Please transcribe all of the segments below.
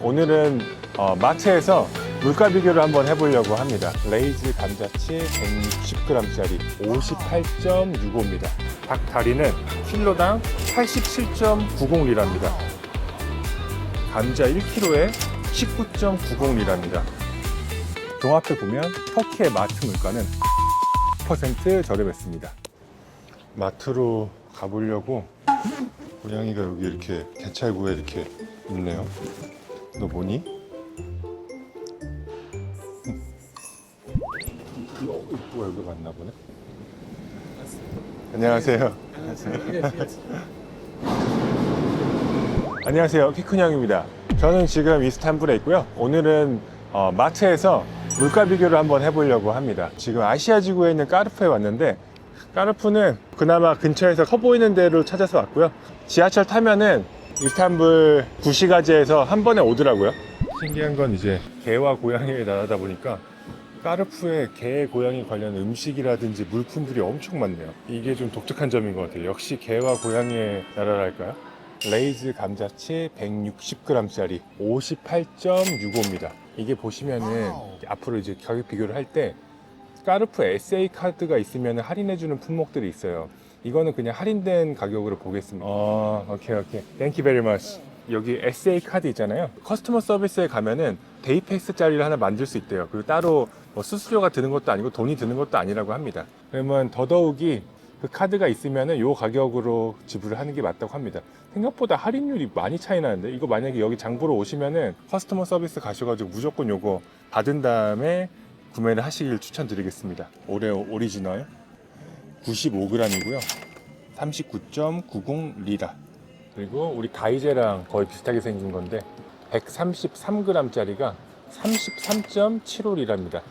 오늘은 마트에서 물가 비교를 한번 해보려고 합니다. 레이즈 감자치 160g짜리 58.65입니다. 닭 다리는 킬로당 87.90리라입니다. 감자 1kg에 19.90리라입니다. 종합해 보면 터키의 마트 물가는 10% 저렴했습니다. 마트로 가보려고 고양이가 여기 이렇게 개찰구에 이렇게 있네요. 너 뭐니? 뭐야, 여기 맞나 보네. 안녕하세요. 안녕하세요. 키큰 형입니다. 저는 지금 이스탄불에 있고요. 오늘은 마트에서 물가 비교를 한번 해보려고 합니다. 지금 아시아 지구에 있는 까르푸에 왔는데, 까르푸는 그나마 근처에서 커 보이는 데로 찾아서 왔고요. 지하철 타면은 이스탄불 구시가지에서 한 번에 오더라고요. 신기한 건 이제 개와 고양이의 나라다 보니까 까르푸에 개, 고양이 관련 음식이라든지 물품들이 엄청 많네요. 이게 좀 독특한 점인 것 같아요. 역시 개와 고양이의 나라랄까요? 레이즈 감자치 160g짜리 58.65입니다. 이게 보시면은 앞으로 이제 가격 비교를 할 때 까르푸 SA 카드가 있으면 할인해주는 품목들이 있어요. 이거는 그냥 할인된 가격으로 보겠습니다. 오케이. Thank you very much. 여기 SA 카드 있잖아요. 커스터머 서비스에 가면은 데이 패스짜리를 하나 만들 수 있대요. 그리고 따로 뭐 수수료가 드는 것도 아니고 돈이 드는 것도 아니라고 합니다. 그러면 더더욱이 그 카드가 있으면은 요 가격으로 지불을 하는 게 맞다고 합니다. 생각보다 할인율이 많이 차이 나는데, 이거 만약에 여기 장보러 오시면은 커스터머 서비스 가셔가지고 무조건 요거 받은 다음에 구매를 하시길 추천드리겠습니다. 오레오 오리지널 95g이고요. 39.90리라. 그리고 우리 가이제랑 거의 비슷하게 생긴 건데 133g짜리가 33.75리라입니다.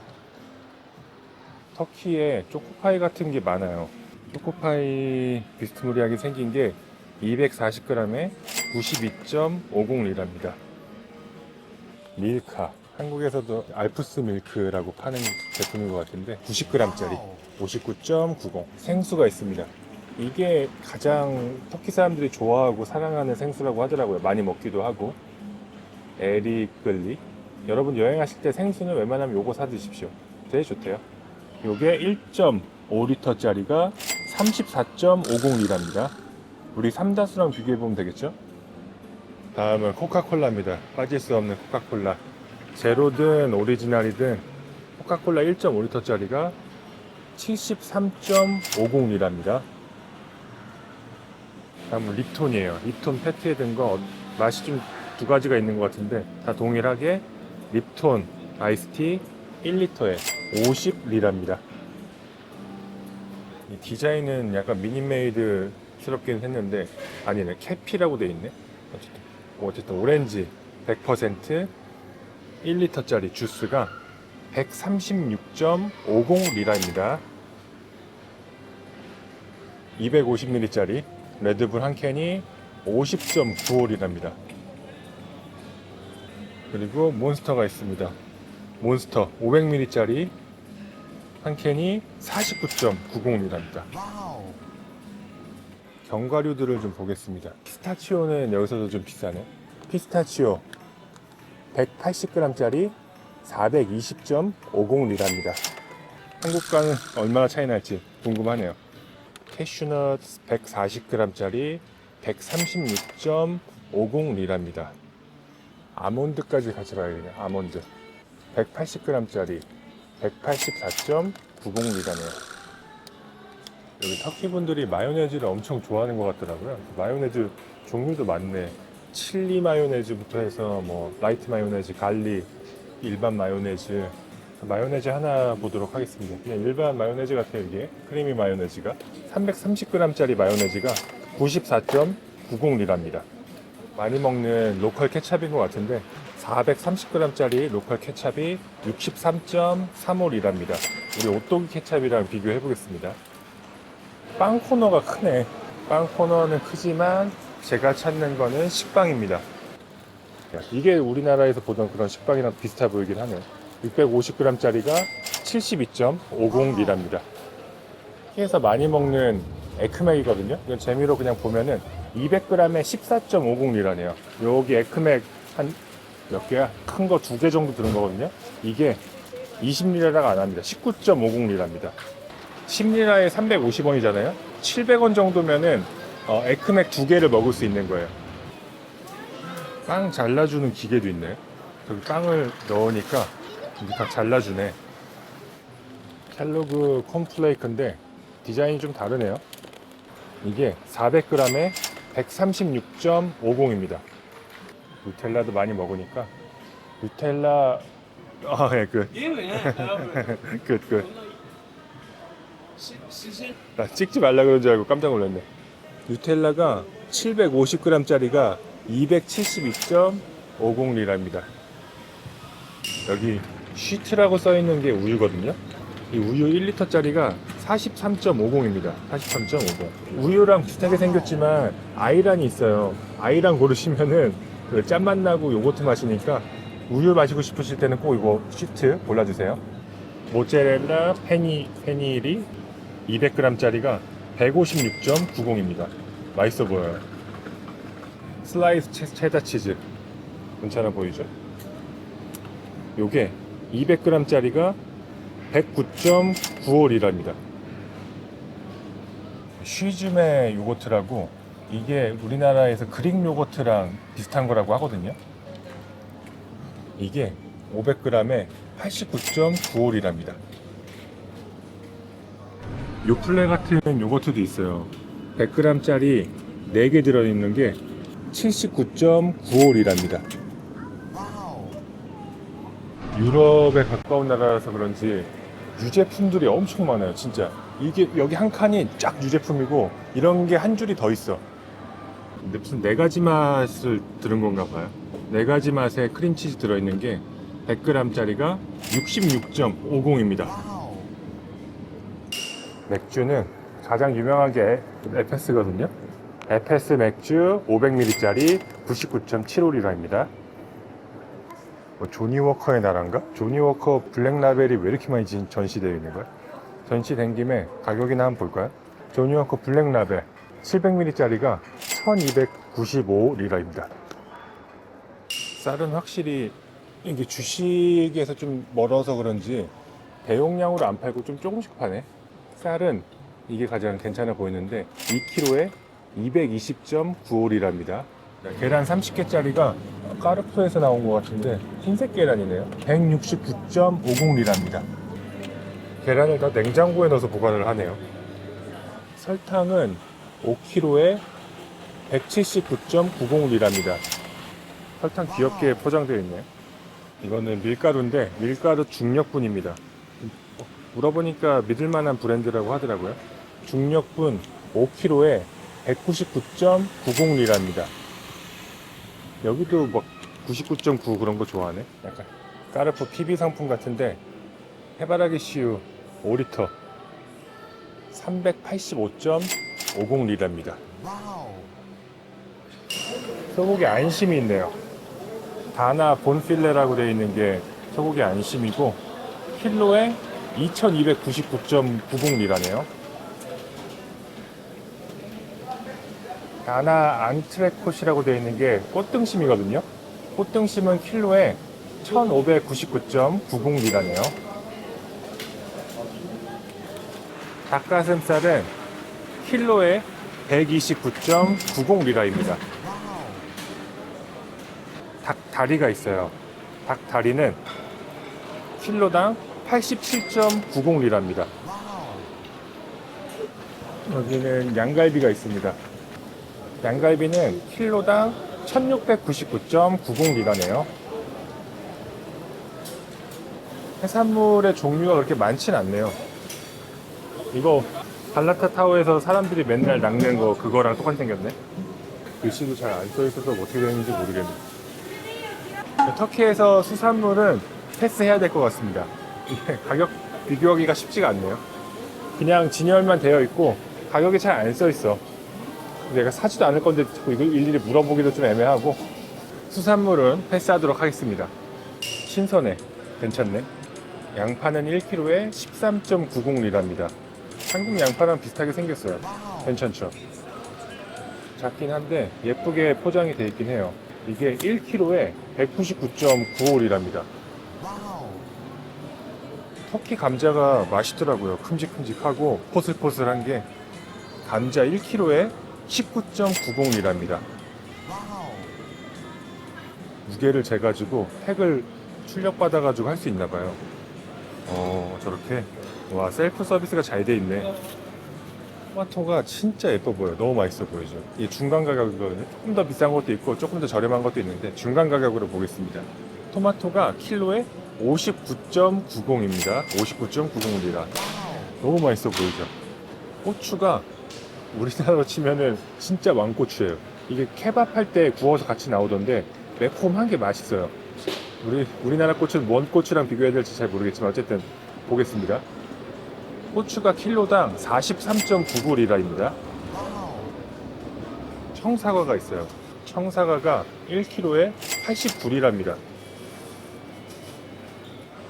터키에 초코파이 같은 게 많아요. 초코파이 비스무리하게 생긴 게 240g에 92.50리라입니다. 밀카, 한국에서도 알프스 밀크라고 파는 제품인 것 같은데 90g짜리 59.90. 생수가 있습니다. 이게 가장 터키 사람들이 좋아하고 사랑하는 생수라고 하더라고요. 많이 먹기도 하고. 에리글리. 여러분 여행하실 때 생수는 웬만하면 요거 사 드십시오. 되게 좋대요. 요게 1.5리터짜리가 34.50리라입니다. 우리 삼다수랑 비교해보면 되겠죠? 다음은 코카콜라입니다. 빠질 수 없는 코카콜라. 제로든 오리지널이든 코카콜라 1.5리터짜리가 73.50리라입니다. 다음은 립톤이에요. 립톤 패트에 든 거 맛이 좀 두 가지가 있는 것 같은데 다 동일하게 립톤 아이스티 1리터에 50리라입니다. 이 디자인은 약간 미니메이드스럽긴 했는데 아니네, 캐피라고 돼 있네. 어쨌든 오렌지 100% 1리터짜리 주스가 136.50리라입니다. 250ml짜리 레드불 한 캔이 50.95리라입니다. 그리고 몬스터가 있습니다. 몬스터 500ml짜리 한 캔이 49.90리라입니다. 견과류들을 좀 보겠습니다. 피스타치오는 여기서도 좀 비싸네. 피스타치오 180g짜리 420.50리라입니다. 한국과는 얼마나 차이 날지 궁금하네요. 캐슈넛 140g짜리 136.50리라입니다. 아몬드까지 같이 봐야겠네요. 아몬드 180g짜리 184.90리라네요. 여기 터키 분들이 마요네즈를 엄청 좋아하는 것 같더라고요. 마요네즈 종류도 많네. 칠리 마요네즈부터 해서 뭐 라이트 마요네즈, 갈릭, 일반 마요네즈. 마요네즈 하나 보도록 하겠습니다. 그냥 일반 마요네즈 같아요. 이게 크리미 마요네즈가 330g짜리 마요네즈가 94.90리라입니다. 많이 먹는 로컬 케찹인 것 같은데 430g짜리 로컬 케찹이 63.35리라입니다. 우리 오또기 케찹이랑 비교해 보겠습니다. 빵 코너가 크네. 빵 코너는 크지만 제가 찾는 거는 식빵입니다. 이게 우리나라에서 보던 그런 식빵이랑 비슷해 보이긴 하네요. 650g짜리가 72.50리라입니다. 터키에서 많이 먹는 에크맥이거든요. 이건 재미로 그냥 보면은 200g에 14.50리라네요. 여기 에크맥 한 몇 개야? 큰 거 2개 정도 들은 거거든요. 이게 20리라가 안 합니다. 19.50리라입니다. 10리라에 350원이잖아요. 700원 정도면은 에크맥 2개를 먹을 수 있는 거예요. 빵 잘라주는 기계도 있네. 여기 빵을 넣으니까 이게 다 잘라주네. 켈로그 콘플레이크인데 디자인이 좀 다르네요. 이게 400g에 136.50입니다. 누텔라도 많이 먹으니까 누텔라 예, 끝. 끝. 나 찍지 말라 그런 줄 알고 깜짝 놀랐네. 누텔라가 750g짜리가 272.50리라입니다. 여기 쉬트라고 써있는 게 우유거든요. 이 우유 1리터짜리가 43.50입니다. 43.50. 우유랑 비슷하게 생겼지만 아이란이 있어요. 아이란 고르시면은 그 짠맛 나고 요거트 마시니까 우유 마시고 싶으실 때는 꼭 이거 쉬트 골라주세요. 모짜렐라 페니리 200g짜리가 156.90입니다. 맛있어 보여요. 슬라이스 체다 치즈 괜찮아 보이죠? 요게 200g짜리가 109.95리라입니다. 쉬즈메 요거트라고 이게 우리나라에서 그릭 요거트랑 비슷한 거라고 하거든요. 이게 500g에 89.95리랍니다. 요플레 같은 요거트도 있어요. 100g짜리 4개 들어있는 게 79.95리랍니다. 유럽에 가까운 나라라서 그런지 유제품들이 엄청 많아요. 진짜 이게 여기 한 칸이 쫙 유제품이고 이런 게 한 줄이 더 있어. 근데 무슨 4가지 맛을 들은 건가 봐요. 4가지 맛의 크림치즈 들어있는 게 100g짜리가 66.50입니다. 맥주는 가장 유명한 게 에페스거든요. 에페스 맥주 500ml짜리 99.75리라입니다. 뭐 조니워커의 나라인가? 조니워커 블랙라벨이 왜 이렇게 많이 전시되어 있는 거야? 전시된 김에 가격이나 한번 볼까요? 조니워커 블랙라벨 700ml짜리가 1295리라입니다. 쌀은 확실히 이게 주식에서 좀 멀어서 그런지 대용량으로 안 팔고 좀 조금씩 파네. 쌀은 이게 가장 괜찮아 보이는데 2kg에 220.95리랍니다. 계란 30개짜리가 까르푸에서 나온 것 같은데 흰색 계란이네요. 169.50리랍니다. 계란을 다 냉장고에 넣어서 보관을 하네요. 설탕은 5kg에 179.90리랍니다. 설탕 귀엽게 포장되어 있네요. 이거는 밀가루인데 밀가루 중력분입니다. 물어보니까 믿을만한 브랜드라고 하더라고요. 중력분 5kg에 199.90리랍니다. 여기도 막 99.9 그런 거 좋아하네. 약간 까르푸 PB 상품 같은데 해바라기 씨유 5리터 385.50리랍니다. 소고기 안심이 있네요. 다나 본필레라고 되어 있는 게 소고기 안심이고 킬로에 2299.90리라네요. 다나 안트레콧이라고 되어 있는 게 꽃등심이거든요. 꽃등심은 킬로에 1599.90리라네요. 닭가슴살은 킬로에 129.90리라입니다. 닭다리가 있어요. 닭다리는 킬로당 87.90리랍니다. 여기는 양갈비가 있습니다. 양갈비는 킬로당 1699.90리라네요. 해산물의 종류가 그렇게 많진 않네요. 이거 갈라타 타워에서 사람들이 맨날 낚는 거 그거랑 똑같이 생겼네. 글씨도 잘 안 써있어서 어떻게 되는지 모르겠네. 터키에서 수산물은 패스해야 될 것 같습니다. 이게 가격 비교하기가 쉽지가 않네요. 그냥 진열만 되어 있고 가격이 잘 안 써 있어. 내가 사지도 않을 건데 이걸 일일이 물어보기도 좀 애매하고 수산물은 패스하도록 하겠습니다. 신선해. 괜찮네. 양파는 1kg에 13.90리랍니다. 한국 양파랑 비슷하게 생겼어요. 괜찮죠? 작긴 한데 예쁘게 포장이 되어 있긴 해요. 이게 1kg에 199.95리랍니다. 터키 감자가 맛있더라고요. 큼직큼직하고 포슬포슬한 게 감자 1kg에 19.90리랍니다. 무게를 재가지고 팩을 출력받아가지고 할 수 있나봐요. 저렇게. 와, 셀프 서비스가 잘 돼 있네. 토마토가 진짜 예뻐 보여요. 너무 맛있어 보이죠. 이게 중간 가격이거든요. 조금 더 비싼 것도 있고 조금 더 저렴한 것도 있는데 중간 가격으로 보겠습니다. 토마토가 킬로에 59.90입니다. 59.90리라. 너무 맛있어 보이죠. 고추가 우리나라로 치면은 진짜 왕고추예요. 이게 케밥 할 때 구워서 같이 나오던데 매콤한 게 맛있어요. 우리나라 고추는 뭔 고추랑 비교해야 될지 잘 모르겠지만 어쨌든 보겠습니다. 고추가 킬로당 43.99리라입니다. 청사과가 있어요. 청사과가 1kg에 89리라입니다.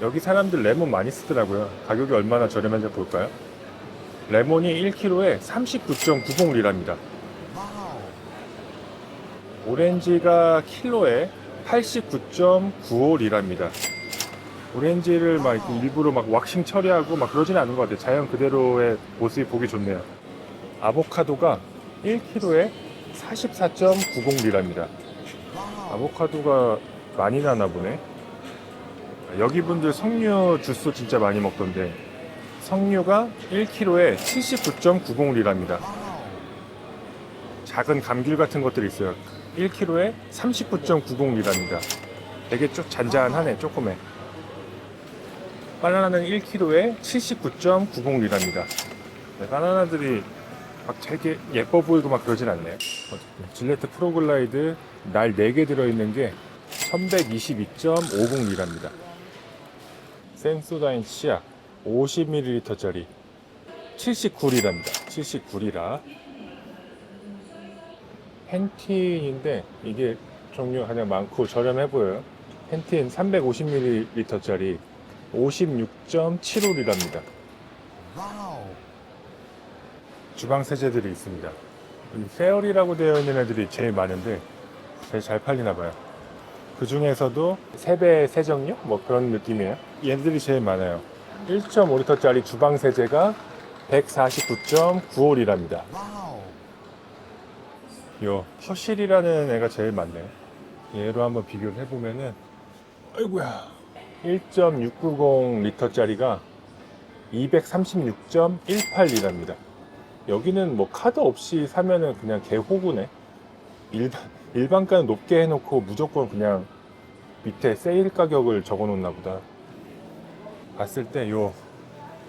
여기 사람들 레몬 많이 쓰더라고요. 가격이 얼마나 저렴한지 볼까요? 레몬이 1kg에 39.90리라입니다. 오렌지가 킬로에 89.95리라입니다. 오렌지를 막 이렇게 일부러 막 왁싱 처리하고 막 그러진 않은 것 같아요. 자연 그대로의 모습이 보기 좋네요. 아보카도가 1kg에 44.90리라입니다. 아보카도가 많이 나나 보네. 여기 분들 석류 주스 진짜 많이 먹던데 석류가 1kg에 79.90리라입니다. 작은 감귤 같은 것들이 있어요. 1kg에 39.90리라입니다. 되게 좀 잔잔하네. 조그매. 바나나는 1kg에 79.90리라입니다. 네, 바나나들이 막 되게 예뻐 보이고 막 그러진 않네요. 질레트 프로글라이드 날 4개 들어있는 게 1122.50리라입니다. 센소다인 치약 50ml짜리 79리라입니다. 79리라. 펜틴인데 이게 종류 그냥 많고 저렴해 보여요. 펜틴 350ml짜리 56.75리랍니다. 주방 세제들이 있습니다. 페어리라고 되어 있는 애들이 제일 많은데 제일 잘 팔리나 봐요. 그 중에서도 세배 세정용 뭐 그런 느낌이에요. 얘들이 제일 많아요. 1.5리터짜리 주방 세제가 149.95리랍니다. 요 퍼실이라는 애가 제일 많네요. 얘로 한번 비교를 해보면은 아이고야 1.690리터짜리가 236.18리랍니다. 여기는 뭐 카드 없이 사면은 그냥 개호구네. 일반가는 높게 해놓고 무조건 그냥 밑에 세일 가격을 적어 놓나 보다. 봤을 때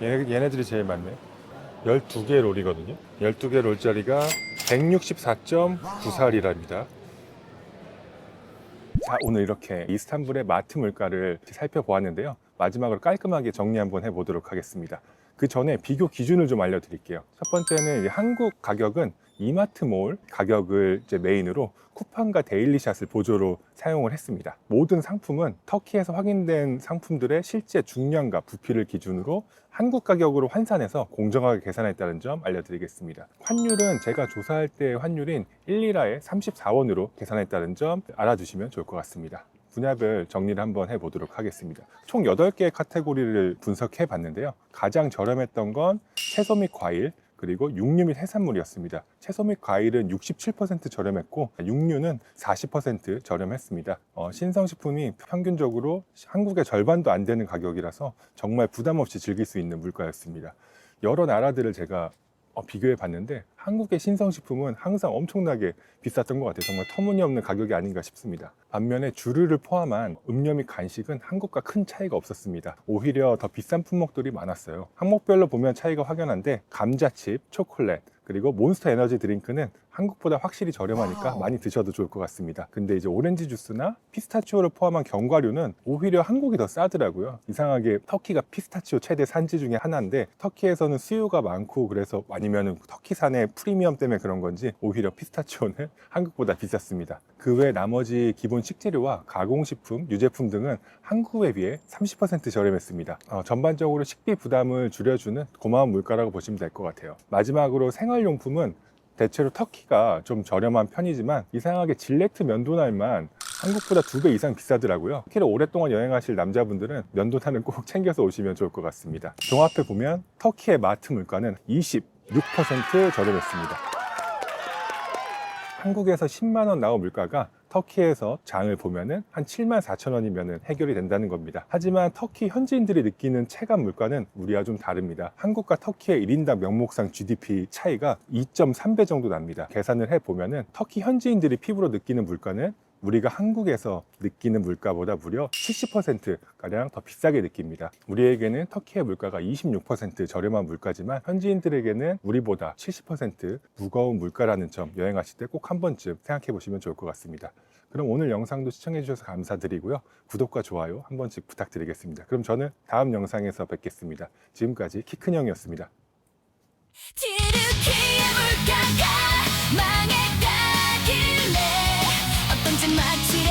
얘네들이 제일 많네. 12개 롤이거든요. 12개 롤짜리가 164.94리랍니다. 자, 오늘 이렇게 이스탄불의 마트 물가를 살펴보았는데요. 마지막으로 깔끔하게 정리 한번 해보도록 하겠습니다. 그 전에 비교 기준을 좀 알려드릴게요. 첫 번째는 한국 가격은 이마트몰 가격을 이제 메인으로 쿠팡과 데일리샷을 보조로 사용을 했습니다. 모든 상품은 터키에서 확인된 상품들의 실제 중량과 부피를 기준으로 한국 가격으로 환산해서 공정하게 계산했다는 점 알려드리겠습니다. 환율은 제가 조사할 때 환율인 1리라에 34원으로 계산했다는 점 알아두시면 좋을 것 같습니다. 분야별 정리를 한번 해보도록 하겠습니다. 총 8개의 카테고리를 분석해 봤는데요. 가장 저렴했던 건 채소 및 과일, 그리고 육류 및 해산물이었습니다. 채소 및 과일은 67% 저렴했고 육류는 40% 저렴했습니다. 신성식품이 평균적으로 한국의 절반도 안 되는 가격이라서 정말 부담 없이 즐길 수 있는 물가였습니다. 여러 나라들을 제가 비교해 봤는데 한국의 신성식품은 항상 엄청나게 비쌌던 것 같아요. 정말 터무니없는 가격이 아닌가 싶습니다. 반면에 주류를 포함한 음료 및 간식은 한국과 큰 차이가 없었습니다. 오히려 더 비싼 품목들이 많았어요. 항목별로 보면 차이가 확연한데 감자칩, 초콜릿, 그리고 몬스터 에너지 드링크는 한국보다 확실히 저렴하니까 많이 드셔도 좋을 것 같습니다. 근데 이제 오렌지 주스나 피스타치오를 포함한 견과류는 오히려 한국이 더 싸더라고요. 이상하게 터키가 피스타치오 최대 산지 중에 하나인데 터키에서는 수요가 많고 그래서 아니면 터키산의 프리미엄 때문에 그런 건지 오히려 피스타치오는 한국보다 비쌌습니다. 그 외 나머지 기본 식재료와 가공식품, 유제품 등은 한국에 비해 30% 저렴했습니다. 전반적으로 식비 부담을 줄여주는 고마운 물가라고 보시면 될 것 같아요. 마지막으로 생활용품은 대체로 터키가 좀 저렴한 편이지만 이상하게 질레트 면도날만 한국보다 2배 이상 비싸더라고요. 터키를 오랫동안 여행하실 남자분들은 면도날은 꼭 챙겨서 오시면 좋을 것 같습니다. 종합해 보면 터키의 마트 물가는 26% 저렴했습니다. 한국에서 10만 원 나온 물가가 터키에서 장을 보면은 한 7만 4천 원이면 해결이 된다는 겁니다. 하지만 터키 현지인들이 느끼는 체감 물가는 우리와 좀 다릅니다. 한국과 터키의 1인당 명목상 GDP 차이가 2.3배 정도 납니다. 계산을 해보면은 터키 현지인들이 피부로 느끼는 물가는 우리가 한국에서 느끼는 물가보다 무려 70%가량 더 비싸게 느낍니다. 우리에게는 터키의 물가가 26% 저렴한 물가지만 현지인들에게는 우리보다 70% 무거운 물가라는 점 여행하실 때 꼭 한 번쯤 생각해 보시면 좋을 것 같습니다. 그럼 오늘 영상도 시청해 주셔서 감사드리고요. 구독과 좋아요 한 번씩 부탁드리겠습니다. 그럼 저는 다음 영상에서 뵙겠습니다. 지금까지 키 큰 형이었습니다. 지르키의 물가가 망했다길래 어떤지 마치